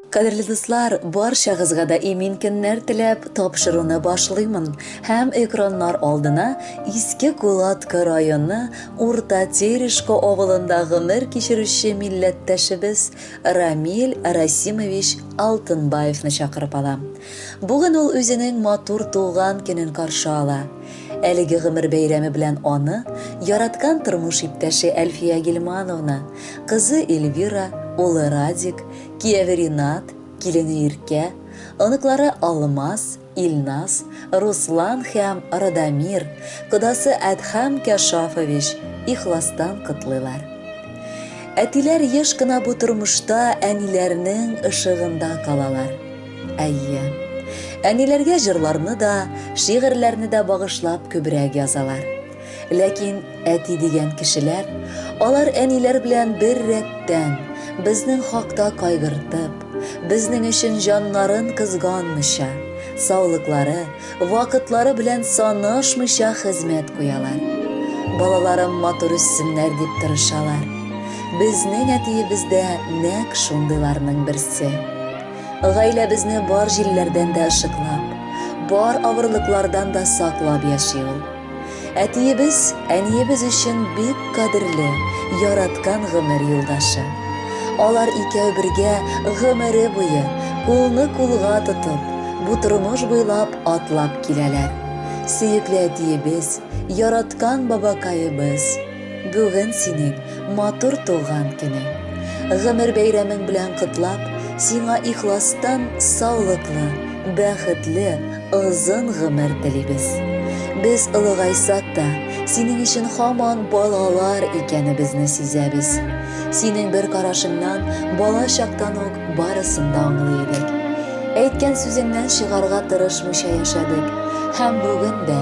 Кадерле дуслар, барчагызга да имин көннәр теләп тапшыруны башлыймын. Һәм экраннар алдына Иске Кулатка районы Урта Терешко авылында гомер кичерүче милләттәшебез Рамил Расимович Алтынбаевны чакырып алам. Бүген ул үзенең матур туган көнен каршы ала. Әлеге гомер бәйрәме белән аны яраткан тормыш иптәше Әлфия Гилмановна, кызы Эльвира, улы Радик, кияве Ринат, килене Иркә, оныклары Алмаз, Илназ, Руслан һәм Радамир, кодасы Әдһәм Кәшафович ихластан котлыйлар. Әтиләр еш кына бу тормышта әниләрнең ышыгында калалар. Әйе, әниләргә җырларны да, шигырьләрне дә багышлап күбрәк язалар. Ләкин әти дигән кешеләр, алар әниләр белән бер рәттән безнең хакта кайгыртып, безнең өчен җаннарын кызганмыйча, саулыклары, вакытлары белән санашмыйча хезмәт куялар. Балаларым матур үссеннәр дип тырышалар. Безнең әтиебездә нәкъ шундыйларның берсе. Гаиләбезне бар җилләрдән дә ышыклап, бар авырлыклардан да саклап яши ул. Әтиебез, әниебез өчен бик кадерле, яраткан гомер юлдашы. Алар икәү бергә гомере буе, кулны кулга тотып, бу тормыш буйлап атлап киләләр. Сөекле әтиебез, яраткан бабакаебыз, бүген синең матур туган көнең. Гомер бәйрәмең белән котлап, сиңа ихластан саулыклы, бәхетле, озын гомер телибез. Без олыгайсак та, синең өчен һаман балалар икәнебезне сизәбез. Синең бер карашыңнан бала чактан ук барысын да аңлый идек. Әйткән сүзеңнән чыгарга тырышмыйча яшәдек. Һәм бүген дә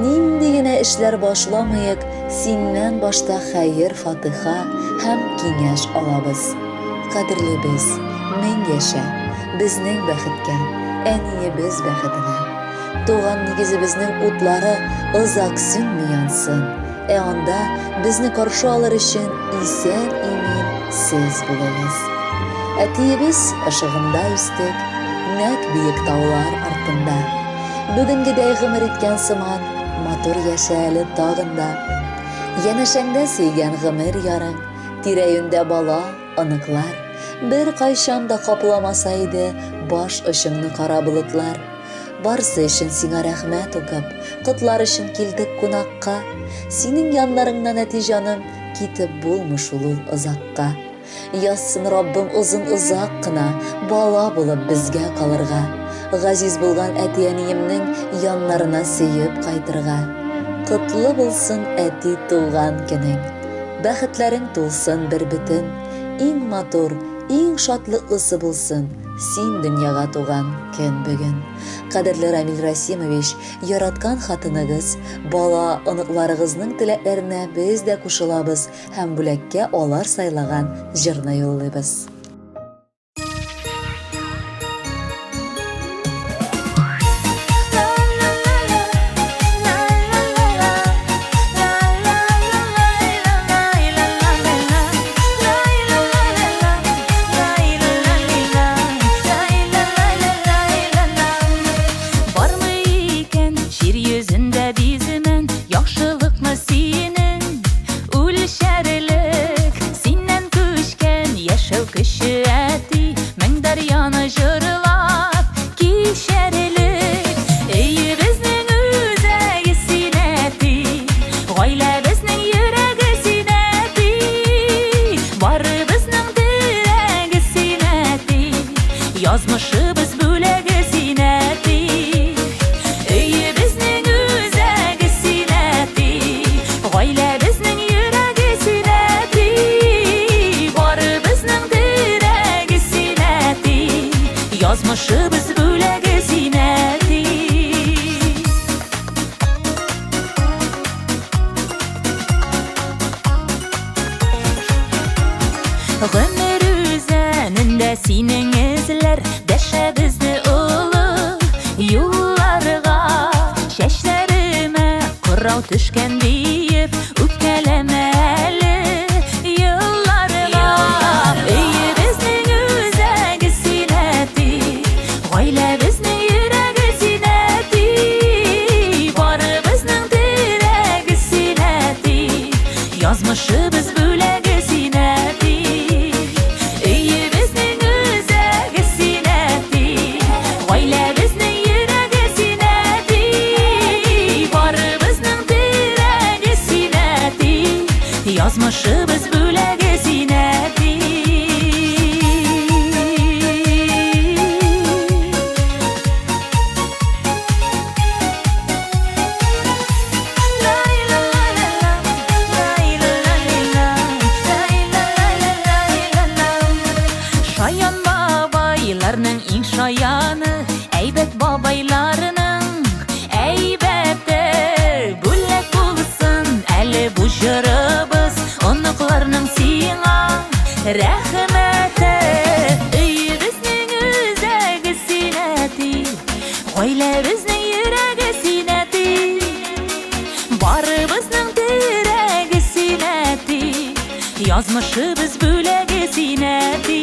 нинди генә эшләр башламыйк, синнән башта хәер, фатыха һәм киңәш алабыз. Кадерлебез, мең яшә, безнең бәхеткә, әниебез бәхетенә. Туган нигезебезнең утлары озак сүнми янсын. Анда безне каршы алыр өчен исән имин сез булыгыз. Әтиебез ышыгында үстек, нәкъ биек таулар артында. Бүгенгедәй гомер иткән сыман, матур яшә әле тагын да. Янәшәңдә сөйгән гомер ярың, тирәюндә бала, оныклар, бер кайчан да капламаса иде баш очыңны кара болытлар. Барсы өчен сиңа рәхмәт укып, котлар өчен килдек кунакка. Синең яннарыңнан әти җаным, китеп булмыш ул озакка. Язсын Раббым озын озак кына бала булып безгә калырга. Газиз булган әти-әниемнең яннарына сөеп кайтырга. Котлы булсын әти туган көнең. Бәхетләрең тулсын бер бөтен. Иң матур, иң шатлыклысы булсын син дөньяга туган көн бүген. Кадерле Рамил Расимович, яраткан хатыныгыз, бала оныкларыгызның теләкләренә без дә кушылабыз һәм бүләккә алар сайлаган җырны юллыйбыз. Yazmışыбыз бүләге синәти, өйе безнең үзәге синәти, гаилә безнең йөрәге синәти, бары безнең терәге синәти, язмышыбыз бүләге синәти. Гомер үзәнендә синең эзләр, дәшәбезне улы юлларга, чәчләремә кырау төшкән диеп үпкәләмә әле йылларга. Өйе безнең үзәге синә Язмышыбыз бүләге синәти, өйебезнең үзәге синәти, гаиләбезнең йөрәге синәти, барыбызның терәге синәти, язмышыбыз бүләге синәти. Шаян бабайларның иң шаяны, әйбәт бабайларының әйбәте. Бүләк булсын әле бу җырыбыз, оныкларның сиңа рәхмәте. Өйебезнең үзәге синәти, гаиләбезнең йөрәге синәти, барыбызның терәге синәти, язмышыбыз бүләге синәти.